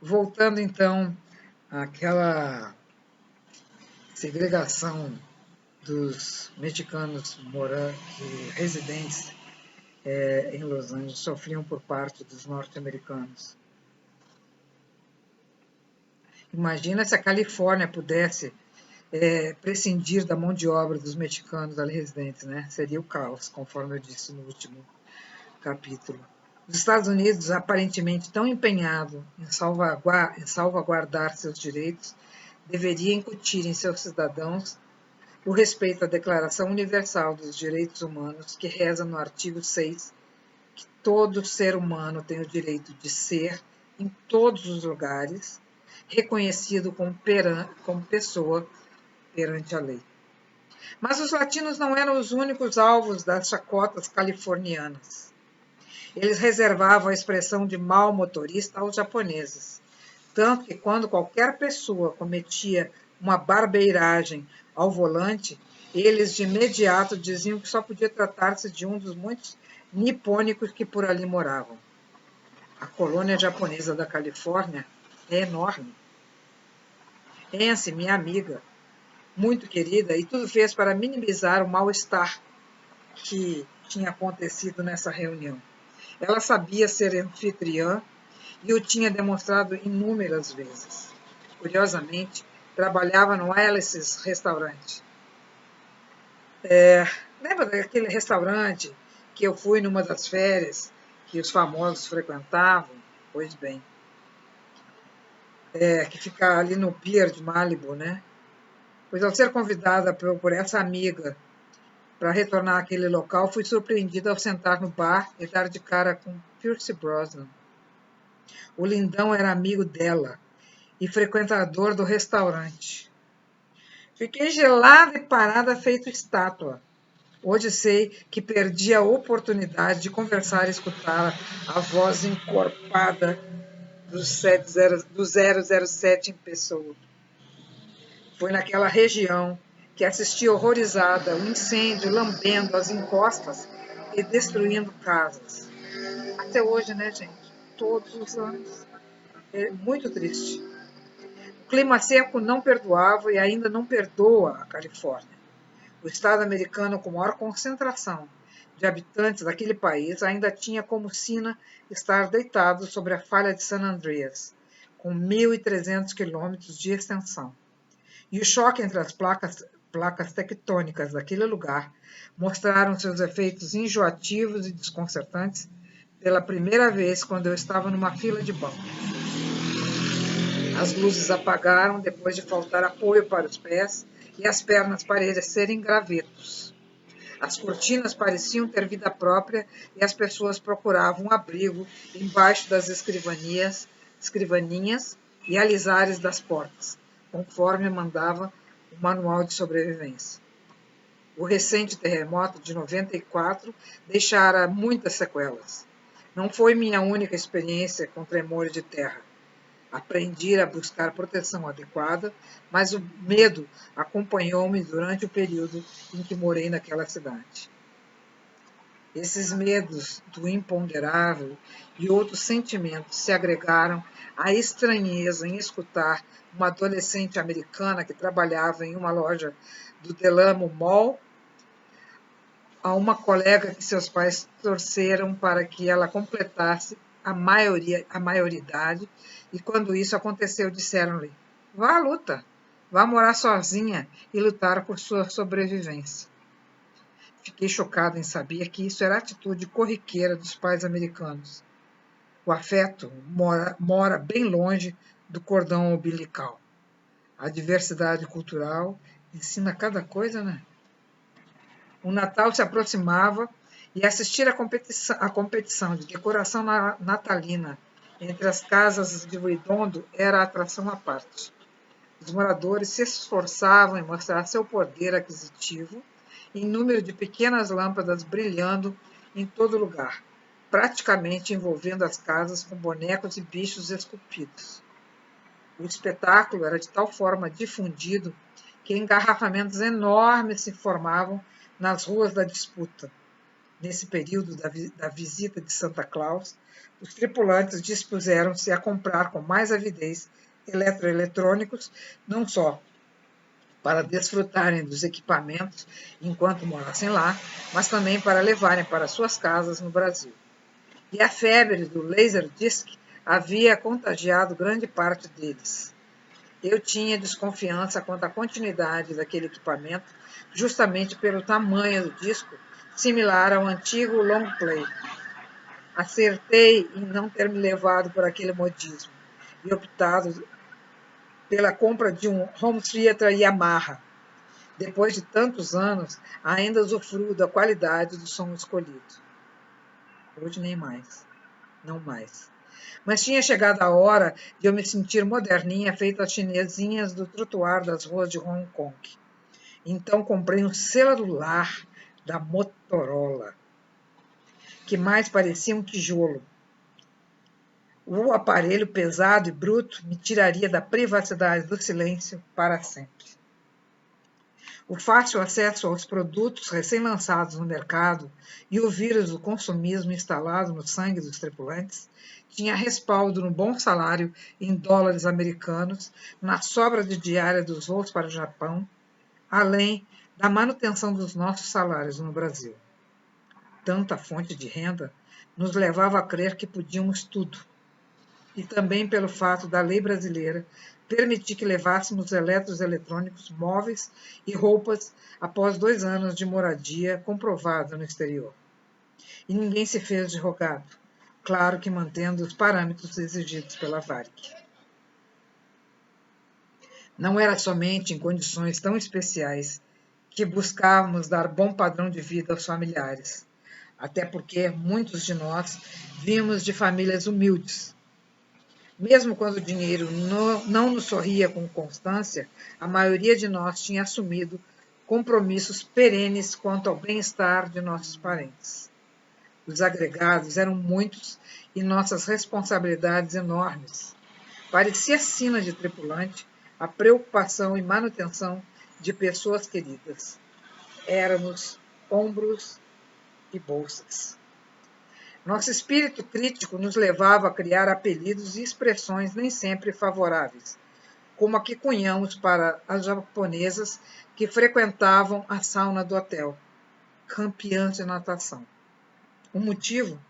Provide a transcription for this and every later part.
Voltando então àquela segregação dos mexicanos residentes em Los Angeles sofriam por parte dos norte-americanos. Imagina se a Califórnia pudesse prescindir da mão de obra dos mexicanos ali residentes, né? Seria o caos, conforme eu disse no último capítulo. Os Estados Unidos, aparentemente tão empenhado em salvaguardar seus direitos, deveria incutir em seus cidadãos o respeito à Declaração Universal dos Direitos Humanos, que reza no artigo 6, que todo ser humano tem o direito de ser, em todos os lugares, reconhecido como pessoa perante a lei. Mas os latinos não eram os únicos alvos das chacotas californianas. Eles reservavam a expressão de mau motorista aos japoneses, tanto que quando qualquer pessoa cometia uma barbeiragem ao volante, eles de imediato diziam que só podia tratar-se de um dos muitos nipônicos que por ali moravam. A colônia japonesa da Califórnia é enorme. Nancy, minha amiga, muito querida, e tudo fez para minimizar o mal-estar que tinha acontecido nessa reunião. Ela sabia ser anfitriã e o tinha demonstrado inúmeras vezes. Curiosamente, trabalhava no Alice's Restaurante. Lembra daquele restaurante que eu fui numa das férias, que os famosos frequentavam? Pois bem. Que fica ali no Pier de Malibu, né? Pois ao ser convidada por essa amiga para retornar àquele local, fui surpreendida ao sentar no bar e dar de cara com Pierce Brosnan. O lindão era amigo dela e frequentador do restaurante. Fiquei gelada e parada feito estátua. Hoje sei que perdi a oportunidade de conversar e escutar a voz encorpada do 007 em pessoa. Foi naquela região que assisti horrorizada o incêndio lambendo as encostas e destruindo casas. Até hoje, né, gente? Todos os anos. É muito triste. O clima seco não perdoava e ainda não perdoa a Califórnia. O estado americano com maior concentração de habitantes daquele país ainda tinha como sina estar deitado sobre a falha de San Andreas, com 1.300 quilômetros de extensão. E o choque entre as placas tectônicas daquele lugar mostraram seus efeitos enjoativos e desconcertantes pela primeira vez quando eu estava numa fila de banco. As luzes apagaram depois de faltar apoio para os pés e as pernas parecerem gravetos. As cortinas pareciam ter vida própria e as pessoas procuravam um abrigo embaixo das escrivaninhas e alisares das portas, conforme mandava o manual de sobrevivência. O recente terremoto de 94 deixara muitas sequelas. Não foi minha única experiência com tremores de terra. Aprendi a buscar proteção adequada, mas o medo acompanhou-me durante o período em que morei naquela cidade. Esses medos do imponderável e outros sentimentos se agregaram à estranheza em escutar uma adolescente americana que trabalhava em uma loja do Delamo Mall a uma colega que seus pais torceram para que ela completasse a maioridade, e quando isso aconteceu, disseram-lhe: vá à luta, vá morar sozinha e lutar por sua sobrevivência. Fiquei chocado em saber que isso era a atitude corriqueira dos pais americanos. O afeto mora bem longe do cordão umbilical. A diversidade cultural ensina cada coisa, né? O Natal se aproximava e assistir à competição de decoração natalina entre as casas de Redondo era atração à parte. Os moradores se esforçavam em mostrar seu poder aquisitivo em número de pequenas lâmpadas brilhando em todo lugar, praticamente envolvendo as casas com bonecos e bichos esculpidos. O espetáculo era de tal forma difundido que engarrafamentos enormes se formavam nas ruas da disputa. nesse período da visita de Santa Claus, os tripulantes dispuseram-se a comprar com mais avidez eletroeletrônicos, não só para desfrutarem dos equipamentos enquanto morassem lá, mas também para levarem para suas casas no Brasil. E a febre do Laserdisc havia contagiado grande parte deles. Eu tinha desconfiança quanto à continuidade daquele equipamento, justamente pelo tamanho do disco, similar ao antigo long play. Acertei em não ter me levado por aquele modismo e optado pela compra de um home theater Yamaha. Depois de tantos anos, ainda usufruo da qualidade do som escolhido. Hoje nem mais. Não mais. Mas tinha chegado a hora de eu me sentir moderninha, feita as chinesinhas do trotuar das ruas de Hong Kong. Então comprei um celular da Motorola, que mais parecia um tijolo. O aparelho pesado e bruto me tiraria da privacidade do silêncio para sempre. O fácil acesso aos produtos recém-lançados no mercado e o vírus do consumismo instalado no sangue dos tripulantes tinha respaldo no bom salário em dólares americanos, na sobra de diária dos voos para o Japão, além da manutenção dos nossos salários no Brasil. Tanta fonte de renda nos levava a crer que podíamos tudo. E também pelo fato da lei brasileira permitir que levássemos eletrônicos, móveis e roupas após 2 anos de moradia comprovada no exterior. E ninguém se fez de rogado, claro que mantendo os parâmetros exigidos pela VARIC. Não era somente em condições tão especiais que buscávamos dar bom padrão de vida aos familiares, até porque muitos de nós vínhamos de famílias humildes. Mesmo quando o dinheiro não nos sorria com constância, a maioria de nós tinha assumido compromissos perenes quanto ao bem-estar de nossos parentes. Os agregados eram muitos e nossas responsabilidades enormes. Parecia sina de tripulante a preocupação e manutenção de pessoas queridas. Éramos ombros e bolsas. Nosso espírito crítico nos levava a criar apelidos e expressões nem sempre favoráveis, como a que cunhamos para as japonesas que frequentavam a sauna do hotel, campeãs de natação. O motivo?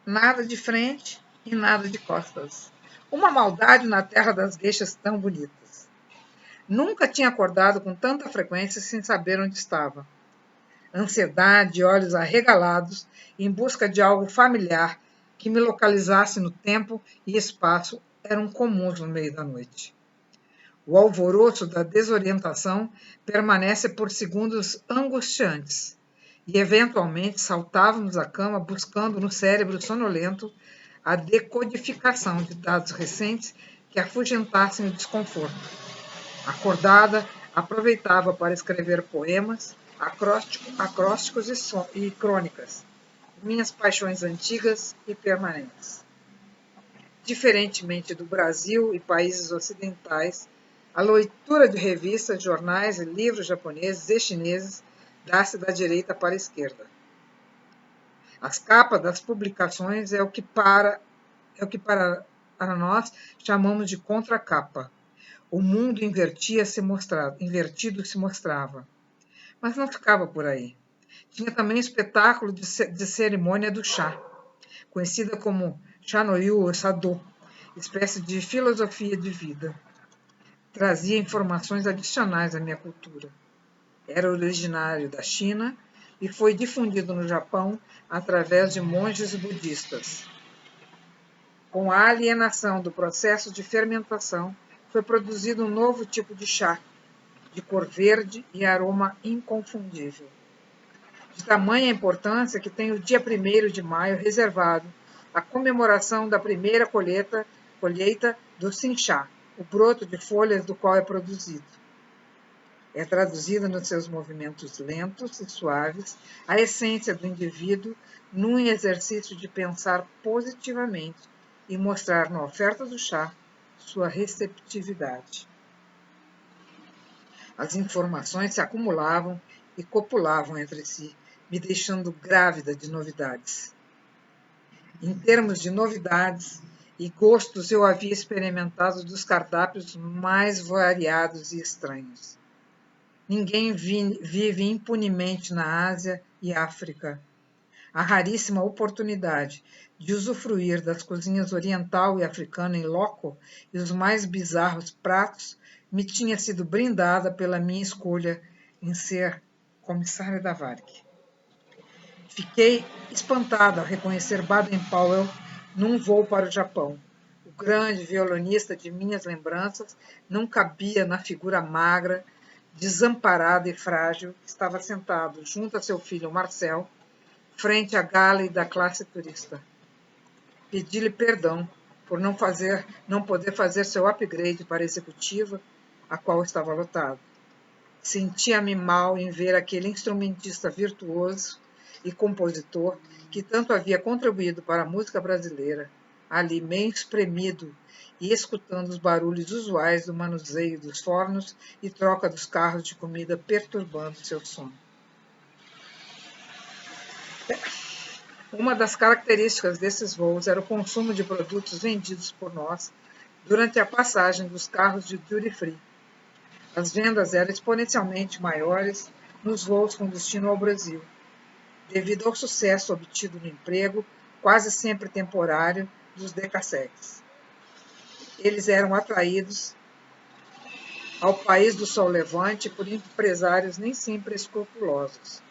Nada de frente e nada de costas. Uma maldade na terra das gueixas tão bonitas. Nunca tinha acordado com tanta frequência sem saber onde estava. Ansiedade e olhos arregalados em busca de algo familiar que me localizasse no tempo e espaço eram comuns no meio da noite. O alvoroço da desorientação permanece por segundos angustiantes e, eventualmente, saltávamos da cama buscando no cérebro sonolento a decodificação de dados recentes que afugentassem o desconforto. Acordada, aproveitava para escrever poemas, acrósticos e crônicas, minhas paixões antigas e permanentes. Diferentemente do Brasil e países ocidentais, a leitura de revistas, jornais e livros japoneses e chineses dá-se da direita para a esquerda. As capas das publicações é o que para nós chamamos de contracapa. O mundo invertido se mostrava. Mas não ficava por aí. Tinha também espetáculo de cerimônia do chá, conhecida como Chanoyu ou Sado, espécie de filosofia de vida. Trazia informações adicionais à minha cultura. Era originário da China e foi difundido no Japão através de monges budistas. Com a alienação do processo de fermentação, foi produzido um novo tipo de chá, de cor verde e aroma inconfundível. De tamanha importância que tem o dia 1º de maio reservado à comemoração da primeira colheita do cinchá, o broto de folhas do qual é produzido. É traduzida nos seus movimentos lentos e suaves a essência do indivíduo num exercício de pensar positivamente e mostrar na oferta do chá sua receptividade. As informações se acumulavam e copulavam entre si, me deixando grávida de novidades. Em termos de novidades e gostos, eu havia experimentado dos cardápios mais variados e estranhos. Ninguém vive impunemente na Ásia e África. A raríssima oportunidade de usufruir das cozinhas oriental e africana em loco e os mais bizarros pratos me tinha sido brindada pela minha escolha em ser comissária da Varig. Fiquei espantada ao reconhecer Baden-Powell num voo para o Japão. O grande violonista de minhas lembranças não cabia na figura magra, desamparada e frágil que estava sentado junto a seu filho Marcel, frente à galley da classe turista. Pedi-lhe perdão por não poder fazer seu upgrade para a executiva, a qual estava lotado. Sentia-me mal em ver aquele instrumentista virtuoso e compositor que tanto havia contribuído para a música brasileira, ali meio espremido e escutando os barulhos usuais do manuseio dos fornos e troca dos carros de comida perturbando seu sono. Uma das características desses voos era o consumo de produtos vendidos por nós durante a passagem dos carros de duty free. As vendas eram exponencialmente maiores nos voos com destino ao Brasil, devido ao sucesso obtido no emprego, quase sempre temporário, dos decassegues. Eles eram atraídos ao país do Sol Levante por empresários nem sempre escrupulosos,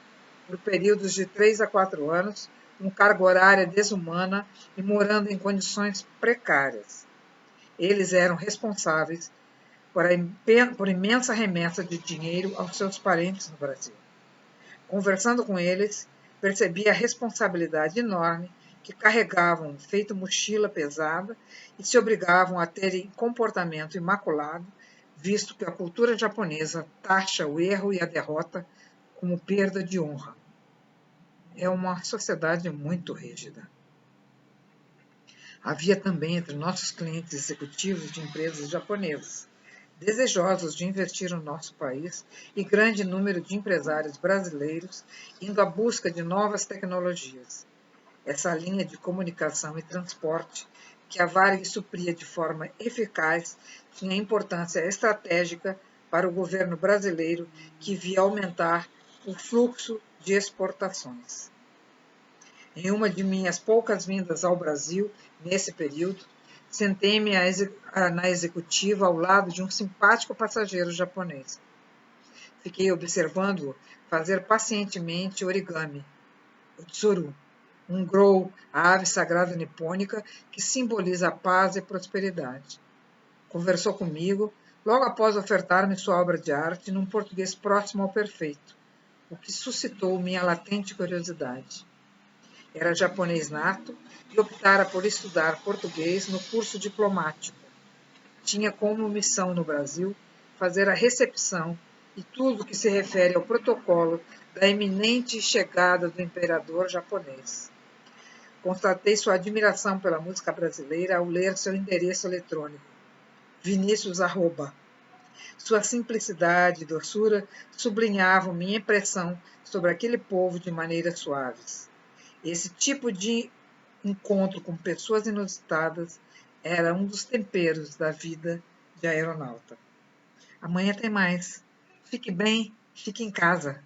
por períodos de 3 a 4 anos, com carga horária desumana e morando em condições precárias. Eles eram responsáveis por imensa remessa de dinheiro aos seus parentes no Brasil. Conversando com eles, percebi a responsabilidade enorme que carregavam feito mochila pesada e se obrigavam a terem comportamento imaculado, visto que a cultura japonesa taxa o erro e a derrota como perda de honra. É uma sociedade muito rígida. Havia também entre nossos clientes executivos de empresas japonesas, desejosos de investir no nosso país, e grande número de empresários brasileiros indo à busca de novas tecnologias. Essa linha de comunicação e transporte que a Varig supria de forma eficaz tinha importância estratégica para o governo brasileiro, que via aumentar o fluxo de exportações. Em uma de minhas poucas vindas ao Brasil, nesse período, sentei-me na executiva ao lado de um simpático passageiro japonês. Fiquei observando-o fazer pacientemente origami, o tsuru, um grow, a ave sagrada nipônica que simboliza a paz e prosperidade. Conversou comigo, logo após ofertar-me sua obra de arte num português próximo ao perfeito, o que suscitou minha latente curiosidade. Era japonês nato e optara por estudar português no curso diplomático. Tinha como missão no Brasil fazer a recepção e tudo que se refere ao protocolo da iminente chegada do imperador japonês. Constatei sua admiração pela música brasileira ao ler seu endereço eletrônico, Vinícius @. Sua simplicidade e doçura sublinhavam minha impressão sobre aquele povo de maneiras suaves. Esse tipo de encontro com pessoas inusitadas era um dos temperos da vida de aeronauta. Amanhã tem mais. Fique bem, fique em casa.